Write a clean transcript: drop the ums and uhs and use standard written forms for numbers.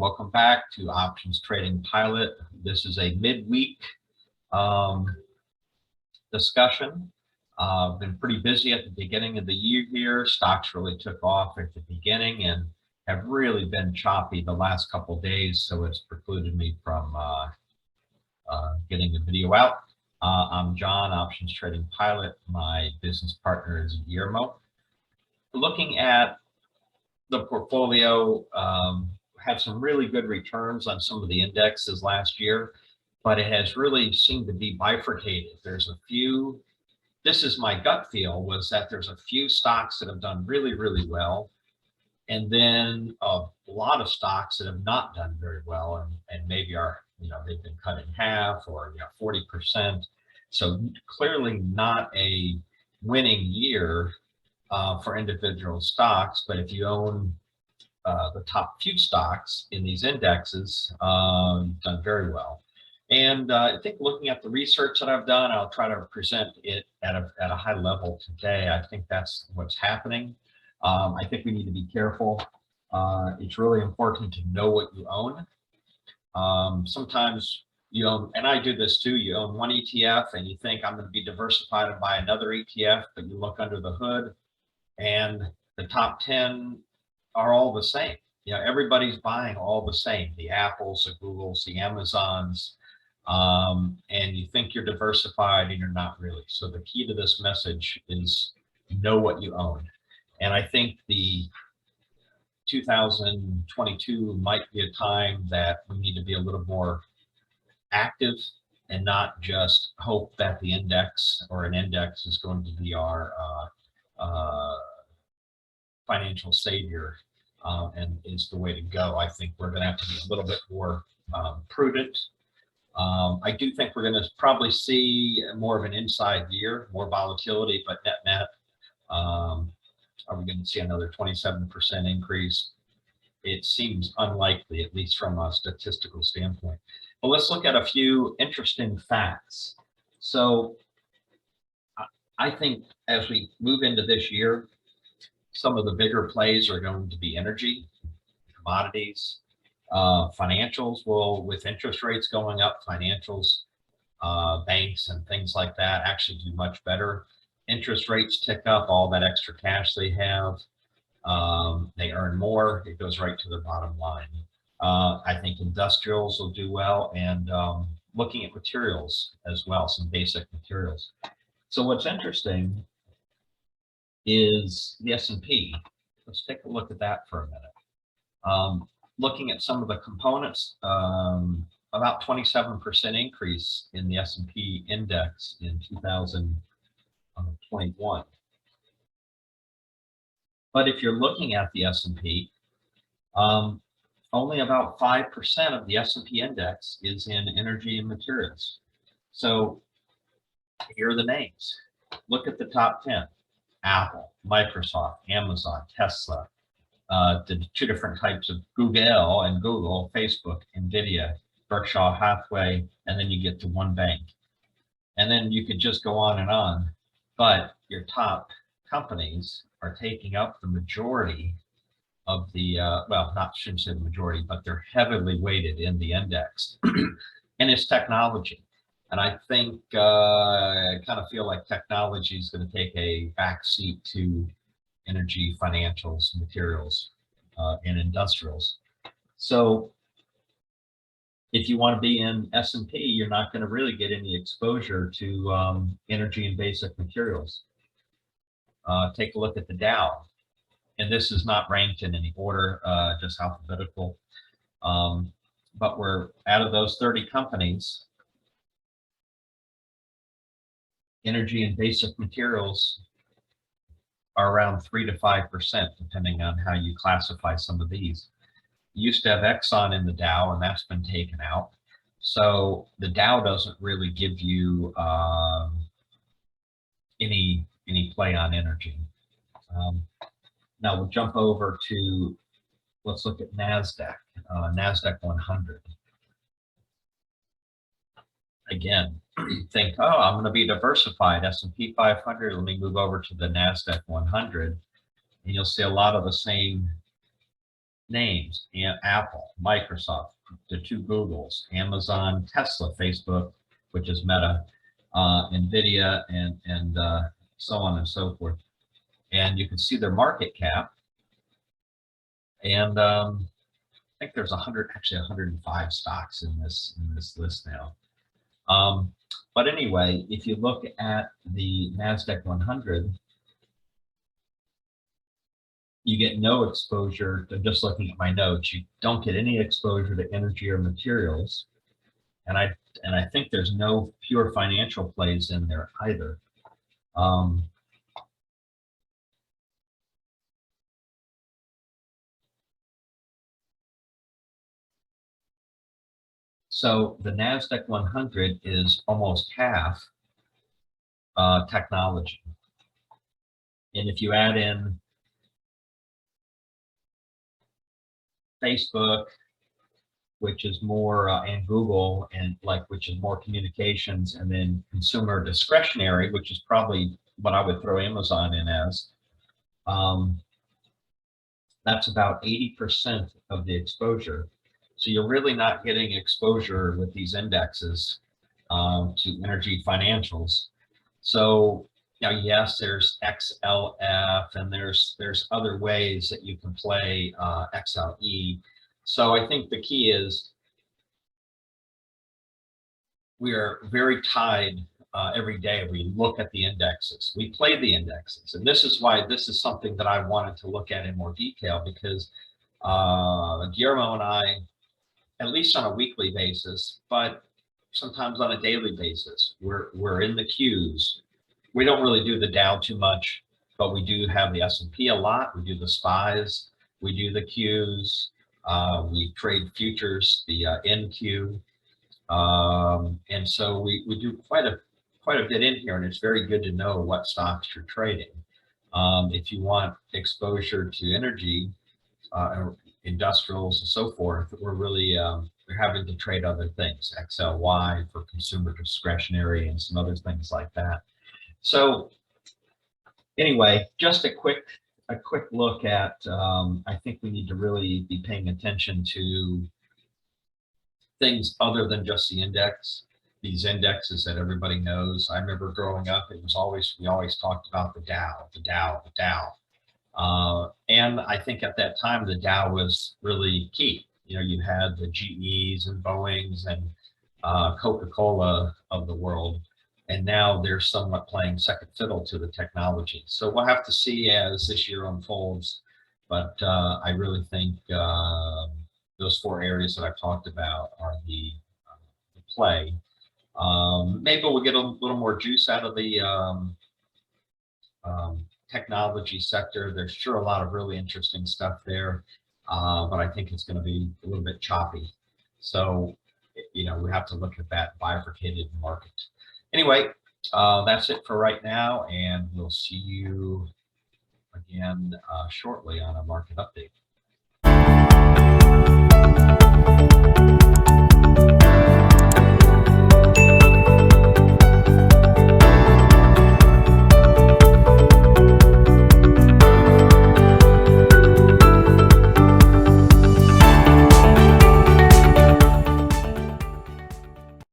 welcome back to Options Trading Pilot. This is a midweek discussion. Been pretty busy at the beginning of the year here. Stocks really took off at the beginning and have really been choppy the last couple of days, so it's precluded me from getting the video out. I'm John, Options Trading Pilot. My business partner is Guillermo. Looking at the portfolio, had some really good returns on some of the indexes last year, but it has really seemed to be bifurcated. There's a few, this is my gut feel, was that there's a few stocks that have done really, really well, and then a lot of stocks that have not done very well, and maybe are, they've been cut in half or 40%. So clearly not a winning year for individual stocks, but if you own the top few stocks in these indexes, done very well. And I think looking at the research that I've done, I'll try to present it at a high level today. I think that's what's happening. I think we need to be careful. It's really important to know what you own. Sometimes you own, and I do this too, you own one ETF and you think I'm going to be diversified and buy another ETF, but you look under the hood and the top 10 are all the same. Everybody's buying all the same, the Apples, the Googles, the Amazons, and you think you're diversified and you're not really. So the key to this message is know what you own. And I think the 2022 might be a time that we need to be a little more active and not just hope that the index or an index is going to be our financial savior and is the way to go. I think we're going to have to be a little bit more prudent. I do think we're going to probably see more of an inside year, more volatility, but net, are we going to see another 27% increase? It seems unlikely, at least from a statistical standpoint. But let's look at a few interesting facts. So I think as we move into this year, some of the bigger plays are going to be energy, commodities, financials will, with interest rates going up, financials, banks and things like that actually do much better. Interest rates tick up, all that extra cash they have, they earn more, it goes right to their bottom line. I think industrials will do well, and looking at materials as well, some basic materials. So what's interesting is the S&P. Let's take a look at that for a minute. Looking at some of the components, about 27% increase in the S&P index in 2021. But if you're looking at the S&P, only about 5% of the S&P index is in energy and materials. So here are the names. Look at the top 10. Apple, Microsoft, Amazon, Tesla, the two different types of Google and Google, Facebook, NVIDIA, Berkshire Hathaway, and then you get to one bank. And then you could just go on, but your top companies are taking up the majority of the, well, not shouldn't say the majority, but they're heavily weighted in the index. And it's technology. And I think, I kind of feel like technology is going to take a backseat to energy, financials, materials, and industrials. So if you want to be in S&P, you're not going to really get any exposure to energy and basic materials. Take a look at the Dow. And this is not ranked in any order, just alphabetical. But we're out of those 30 companies, energy and basic materials are around 3 to 5%, depending on how you classify some of these. You used to have Exxon in the Dow, and that's been taken out. So the Dow doesn't really give you any play on energy. Now we'll jump over to, let's look at NASDAQ, NASDAQ 100. Again, think, oh, I'm going to be diversified, S&P 500, let me move over to the NASDAQ 100, and you'll see a lot of the same names, and Apple, Microsoft, the two Googles, Amazon, Tesla, Facebook, which is Meta, NVIDIA, and so on and so forth. And you can see their market cap. And I think there's 105 stocks in this list now. But anyway, if you look at the NASDAQ 100, you get no exposure to, just looking at my notes, you don't get any exposure to energy or materials. And I think there's no pure financial plays in there either. So the NASDAQ 100 is almost half technology. And if you add in Facebook, which is more, and Google, and which is more communications, and then consumer discretionary, which is probably what I would throw Amazon in as, that's about 80% of the exposure. So you're really not getting exposure with these indexes to energy financials. So, you know, yes, there's XLF, and there's other ways that you can play XLE. So I think the key is we are very tied every day. We look at the indexes, we play the indexes. And this is why this is something that I wanted to look at in more detail, because Guillermo and I, at least on a weekly basis, but sometimes on a daily basis, we're in the queues. We don't really do the Dow too much, but we do have the S&P a lot. We do the SPYs, we do the Qs, we trade futures, the NQ. And so we do quite a bit in here, and it's very good to know what stocks you're trading. If you want exposure to energy, industrials and so forth, we're really we're having to trade other things, XLY for consumer discretionary and some other things like that. So anyway, just a quick look at, I think we need to really be paying attention to things other than just the index, these indexes that everybody knows. I remember growing up, it was always, we always talked about the Dow, the Dow, the Dow. And I think at that time, the Dow was really key. You know, you had the GEs and Boeings and Coca-Cola of the world, and now they're somewhat playing second fiddle to the technology. So we'll have to see as this year unfolds, but I really think those four areas that I've talked about are the play. Maybe we'll get a little more juice out of the technology sector. There's sure a lot of really interesting stuff there, but I think it's going to be a little bit choppy. So, you know, we have to look at that bifurcated market. Anyway, that's it for right now, and we'll see you again shortly on a market update.